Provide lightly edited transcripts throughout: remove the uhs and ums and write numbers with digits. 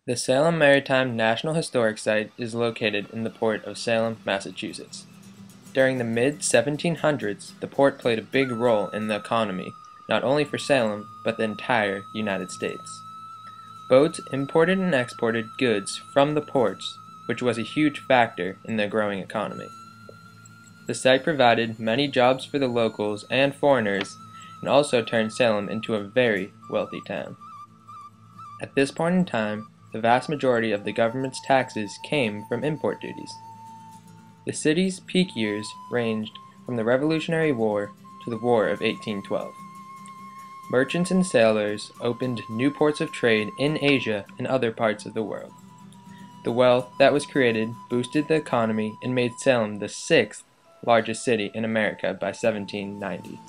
The Salem Maritime National Historic Site is located in the port of Salem, Massachusetts. During the mid-1700s, the port played a big role in the economy, not only for Salem, but the entire United States. Boats imported and exported goods from the ports, which was a huge factor in the growing economy. The site provided many jobs for the locals and foreigners, and also turned Salem into a very wealthy town. At this point in time, the vast majority of the government's taxes came from import duties. The city's peak years ranged from the Revolutionary War to the War of 1812. Merchants and sailors opened new ports of trade in Asia and other parts of the world. The wealth that was created boosted the economy and made Salem the sixth largest city in America by 1790.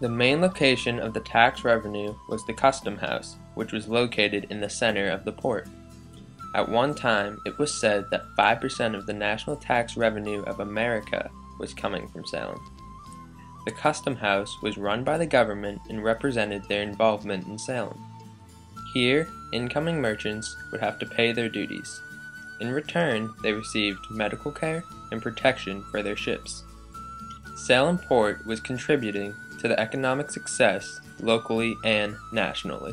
The main location of the tax revenue was the Custom House, which was located in the center of the port. At one time, it was said that 5% of the national tax revenue of America was coming from Salem. The Custom House was run by the government and represented their involvement in Salem. Here, incoming merchants would have to pay their duties. In return, they received medical care and protection for their ships. Salem Port was contributing to the economic success locally and nationally.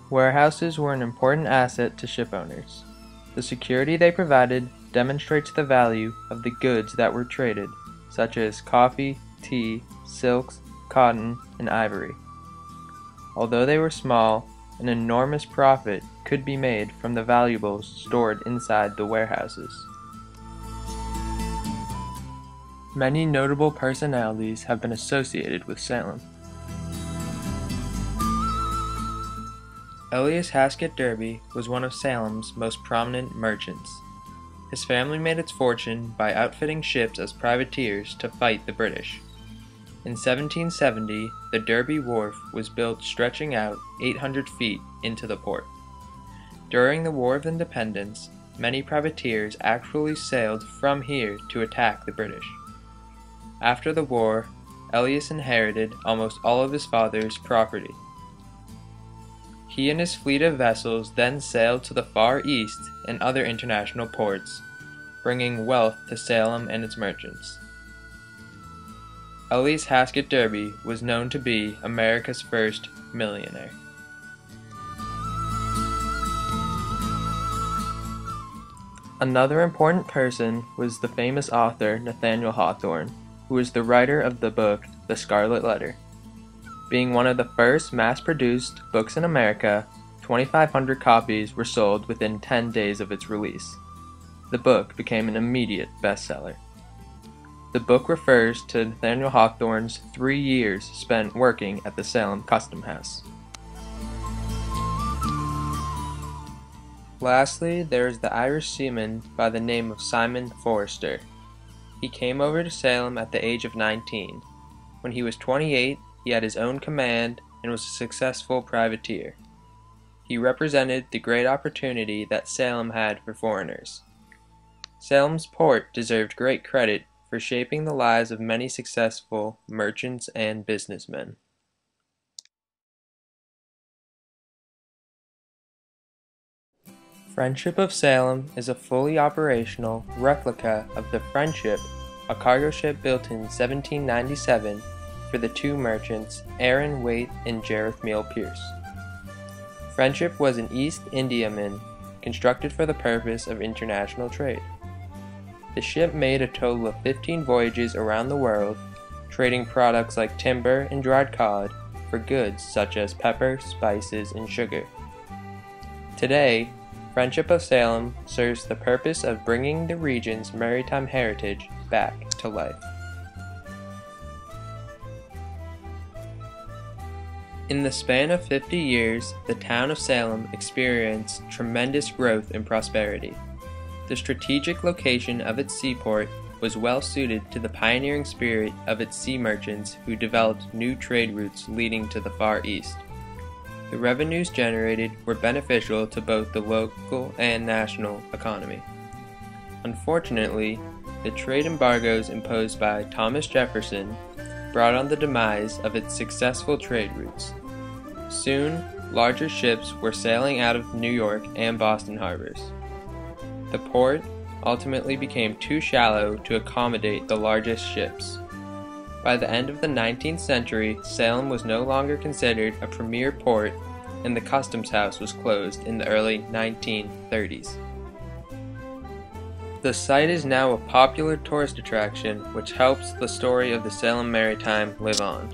Warehouses were an important asset to ship owners. The security they provided demonstrates the value of the goods that were traded, such as coffee, tea, silks, cotton, and ivory. Although they were small, an enormous profit could be made from the valuables stored inside the warehouses. Many notable personalities have been associated with Salem. Elias Haskett Derby was one of Salem's most prominent merchants. His family made its fortune by outfitting ships as privateers to fight the British. In 1770, the Derby Wharf was built stretching out 800 feet into the port. During the War of Independence, many privateers actually sailed from here to attack the British. After the war, Elias inherited almost all of his father's property. He and his fleet of vessels then sailed to the Far East and other international ports, bringing wealth to Salem and its merchants. Elias Haskett Derby was known to be America's first millionaire. Another important person was the famous author Nathaniel Hawthorne, who was the writer of the book The Scarlet Letter. Being one of the first mass-produced books in America, 2,500 copies were sold within 10 days of its release. The book became an immediate bestseller. The book refers to Nathaniel Hawthorne's 3 years spent working at the Salem Custom House. Lastly, there is the Irish seaman by the name of Simon Forrester. He came over to Salem at the age of 19. When he was 28, he had his own command and was a successful privateer. He represented the great opportunity that Salem had for foreigners. Salem's port deserved great credit for shaping the lives of many successful merchants and businessmen. Friendship of Salem is a fully operational replica of the Friendship, a cargo ship built in 1797 for the two merchants Aaron Waite and Jareth Meal Pierce. Friendship was an East Indiaman constructed for the purpose of international trade. The ship made a total of 15 voyages around the world, trading products like timber and dried cod for goods such as pepper, spices, and sugar. Today, Friendship of Salem serves the purpose of bringing the region's maritime heritage back to life. In the span of 50 years, the town of Salem experienced tremendous growth and prosperity. The strategic location of its seaport was well suited to the pioneering spirit of its sea merchants who developed new trade routes leading to the Far East. The revenues generated were beneficial to both the local and national economy. Unfortunately, the trade embargoes imposed by Thomas Jefferson brought on the demise of its successful trade routes. Soon, larger ships were sailing out of New York and Boston harbors. The port ultimately became too shallow to accommodate the largest ships. By the end of the 19th century, Salem was no longer considered a premier port, and the customs house was closed in the early 1930s. The site is now a popular tourist attraction which helps the story of the Salem Maritime live on.